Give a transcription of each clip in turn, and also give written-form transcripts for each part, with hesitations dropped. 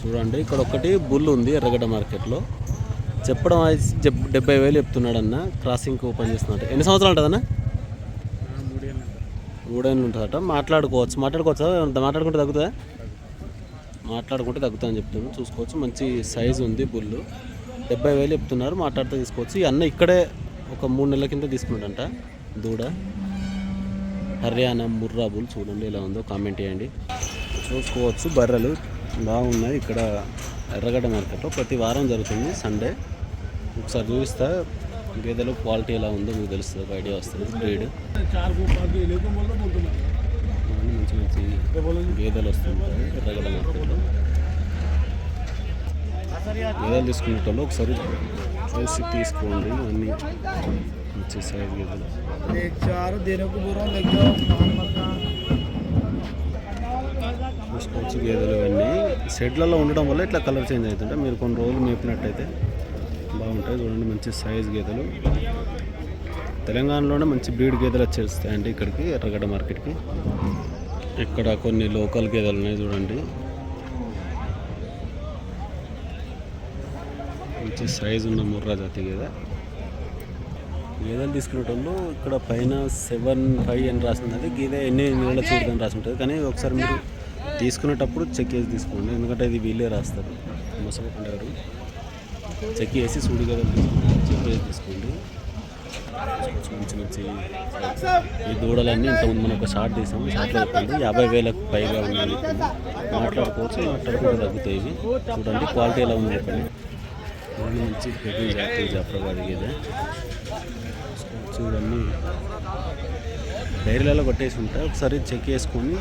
చూడండి ఇక్కడ ఒకటి బుల్ ఉంది ఎర్రగడ్డ మార్కెట్లో. చెప్పడం 70,000 చెప్తున్నాడు అన్న. క్రాసింగ్ ఓపెన్ చేస్తున్నట్టు. ఎన్ని సంవత్సరాలు ఉంటుందన్న? 3 ఏళ్ళు ఉంటుందట. మాట్లాడుకోవచ్చా? మాట్లాడుకుంటే తగ్గుతుందా? మాట్లాడుకుంటే తగ్గుతుందని చెప్తున్నాను. చూసుకోవచ్చు, మంచి సైజు ఉంది బుల్లు. 70,000 చెప్తున్నారు, మాట్లాడితే తీసుకోవచ్చు. ఈ అన్న ఇక్కడే ఒక 3 నెలల కింద తీసుకున్నాడంట దూడ. హర్యానా ముర్రా బుల్. చూడండి ఎలా ఉందో కామెంట్ చేయండి. చూసుకోవచ్చు, బర్రెలు బాగున్నాయి ఇక్కడ ఎర్రగడ్డ మార్కెట్లో. ప్రతి వారం జరుగుతుంది సండే. ఒకసారి చూపిస్తా గేదెలు క్వాలిటీ ఎలా ఉందో మీకు తెలుస్తుంది, ఒక ఐడియా వస్తుంది. బ్రీడ్ మంచి మంచి గేదెలు వస్తుంటాయి ఎర్రగడ్డ మార్కెట్లో. గేదెలు తీసుకునేటప్పుడు ఒకసారి చూసి తీసుకోండి. అన్నీ మంచి సైజ్ గేదెలు. చూసుకోవచ్చు గేదెలు ఇవన్నీ షెడ్లలో ఉండడం వల్ల ఇట్లా కలర్ చేంజ్ అవుతుంటే మీరు కొన్ని రోజులు మేపినట్టయితే బాగుంటాయి. చూడండి మంచి సైజ్ గేదెలు. తెలంగాణలోనే మంచి బ్రీడ్ గేదెలు వచ్చేస్తాయండి ఇక్కడికి ఎర్రగడ్డ మార్కెట్కి. ఇక్కడ కొన్ని లోకల్ గేదెలు ఉన్నాయి చూడండి. మంచి సైజు ఉన్న ముర్రా జాతి గేదెలు తీసుకునేటోళ్ళు ఇక్కడ పైన 7.5 అని రాసింది. గేదె ఎన్ని నెలల చూడదని రాసి ఉంటుంది. కానీ ఒకసారి మీరు తీసుకునేటప్పుడు చెక్ చేసి తీసుకోండి, ఎందుకంటే ఇది వీళ్ళే రాస్తారు. మోసపోకుండా ఎవరు చెక్ చేసి సూడి గేదెలు చెక్ చేసి తీసుకోండి. మంచి మంచి ఈ దూడలన్నీ ఇంతకుముందు మనం ఒక షార్ట్ తీసాము. షార్ట్లో చెప్పండి 50,000కు పైగా ఉన్నాయి. మాట్లాడుకోవచ్చు, మాట్లాడుకుంటే తగ్గుతాయి ఇవి. చూడండి క్వాలిటీ ఎలా ఉంది చెప్పండి. మంచి హెవీ జాతి జాఫ్రాబాద్ గేదె. చూడండి డైరీలలో కొట్టేసి ఉంటాయి. ఒకసారి చెక్ చేసుకొని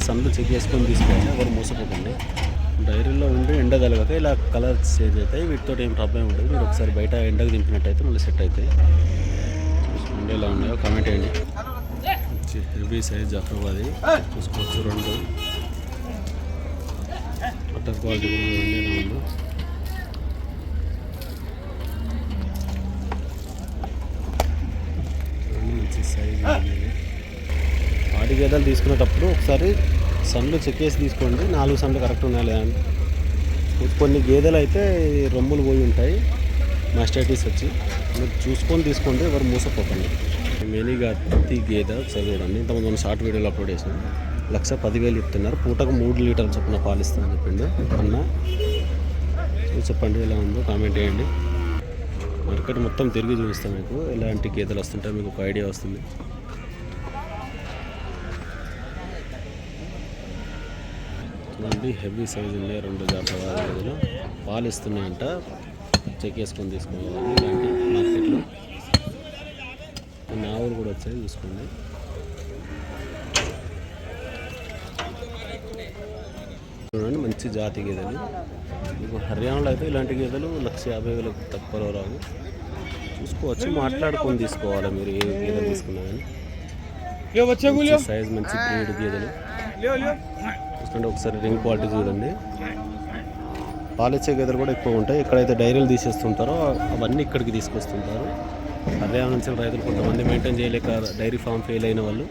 సన్లు చెక్ చేసుకొని తీసుకోండి, ఎవరు మోసపోకండి. డైరీలో ఉండి ఎండ తగలక ఇలా కలర్ చేంజ్ అవుతాయి. వీటితో ఏం ప్రాబ్లం ఉండదు. మీరు ఒకసారి బయట ఎండకు దింపినట్టయితే మళ్ళీ సెట్ అవుతాయి. చూసుకోండి ఎలా ఉన్నాయో కామెంట్ చేయండి. హెవీ సైజ్ జాఫ్రాబాది చూసుకోవచ్చు. 2 బటర్ క్వాలిటీ కూడా ఎలా ఉందో. మంచి సైజ్. వాటి గేదెలు తీసుకునేటప్పుడు ఒకసారి సన్లు చెక్ చేసి తీసుకోండి, 4 సన్లు కరెక్ట్ ఉన్నాయా లేదా అని. కొన్ని గేదెలు అయితే రొమ్ములు పోయి ఉంటాయి, మాస్టైటిస్ వచ్చి. మీరు చూసుకొని తీసుకోండి, ఎవరు మోసపోకండి. మెయిన్గా అతి గేదె ఒకసారి చూడండి. ఇంతకుముందు మనం షార్ట్ వీడియోలో అప్లోడ్ చేసాం. 1,10,000 ఇస్తున్నారు. పూటకు 3 లీటర్ల చొప్పున పాలు ఇస్తామని చెప్పిండు అన్న. చెప్పండి ఎలా ఉందో కామెంట్ చేయండి. మార్కెట్ మొత్తం తిరిగి చూపిస్తాం మీకు, ఎలాంటి గేదెలు వస్తుంటాయి మీకు ఒక ఐడియా వస్తుంది. చూడండి హెవీ సైజ్ ఉన్నాయి 2 జాఫ్రాబాద్ గేదెలు. పాలు ఇస్తున్నాయంట, చెక్ చేసుకొని తీసుకోవాలి. ఇలాంటి మార్కెట్లో కొన్ని ఆవులు కూడా వచ్చాయి, చూసుకోండి. చూడండి మంచి జాతి గేదెలు. మీకు హర్యానాలో అయితే ఇలాంటి గేదెలు 1,50,000 తక్కువలో రావు. చూసుకోవచ్చు, మాట్లాడుకొని తీసుకోవాలి మీరు ఏ గేదెలు తీసుకున్నా కానీ. సైజ్ మంచి బ్రీడ్ గేదెలు చూసుకోండి. ఒకసారి రింగ్ క్వాలిటీ చూడండి. పాలిచ్చే గేదెలు కూడా ఎక్కువ ఉంటాయి. ఎక్కడైతే డైరీలు తీసేస్తుంటారో అవన్నీ ఇక్కడికి తీసుకొస్తుంటారు. హర్యానా నుంచి రైతులు కొంతమంది మెయింటైన్ చేయలేక డైరీ ఫామ్ ఫెయిల్ అయిన వాళ్ళు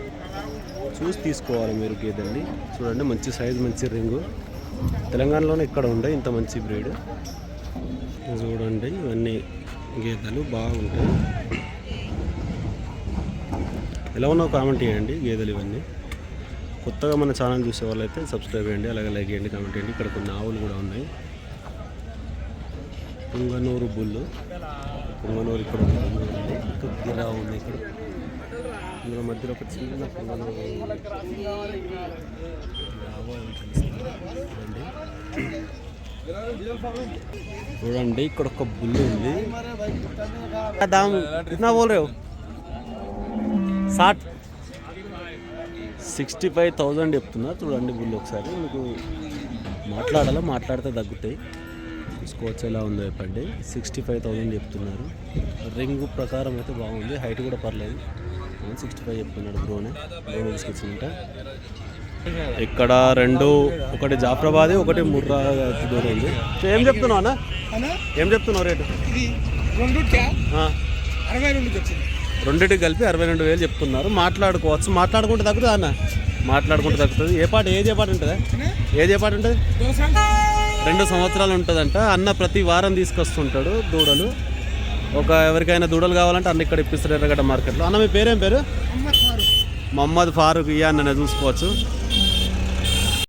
చూసి తీసుకోవాలి మీరు గేదెల్ని. చూడండి మంచి సైజ్ మంచి రింగు. తెలంగాణలోనే ఇక్కడ ఉండే ఇంత మంచి బ్రీడ్. చూడండి ఇవన్నీ గేదెలు బాగుంటాయి. ఎలా ఉన్నావు కామెంట్ చేయండి. గేదెలు ఇవన్నీ కొత్తగా మన ఛానల్ చూసే వాళ్ళైతే సబ్స్క్రైబ్ చేయండి, అలాగే లైక్ చేయండి, కామెంట్ చేయండి. ఇక్కడ కొన్ని ఆవులు కూడా ఉన్నాయి. పుంగనూరు బుల్లు. పుంగనూరు ఇక్కడ ఉంది. గిరా ఉంది ఇక్కడ. ఇందులో మధ్యలో ఒక చిన్న పుంగనూరు చూడండి. ఇక్కడ ఒక బుల్లు ఉంది. దామ్ కిतना बोल रहे हो? 65,000 చెప్తున్నా. చూడండి బుల్లు ఒకసారి. మీకు మాట్లాడితే తగ్గుతాయి. చూసుకోవచ్చు ఎలా ఉందో చెప్పండి. 65,000 చెప్తున్నారు. రింగ్ ప్రకారం అయితే బాగుంది, హైట్ కూడా పర్లేదు. 65 చెప్తున్నాడు బ్రోనే తీసుకొచ్చిందంట. ఇక్కడ 2, ఒకటి జాఫ్రాబాద్ ఒకటి ముర్రా దూరం ఉంది. ఏం చెప్తున్నావు అన్న? ఏం చెప్తున్నావు రేటు? రెండింటికి కలిపి 62,000 చెప్తున్నారు. మాట్లాడుకోవచ్చు, మాట్లాడుకుంటే తగ్గుతుంది అన్న. మాట్లాడుకుంటే తగ్గుతుంది. ఏ పాట ఉంటుంది? 2 సంవత్సరాలు ఉంటుందంట. అన్న ప్రతి వారం తీసుకొస్తుంటాడు దూడలు. ఎవరికైనా దూడలు కావాలంటే అన్న ఇక్కడ ఇప్పిస్తాడు ఎర్రగడ్డ మార్కెట్లో. అన్న మీ పేరేం పేరు? మహమ్మద్ ఫారూక్. ఇయ్యా అన్న చూసుకోవచ్చు.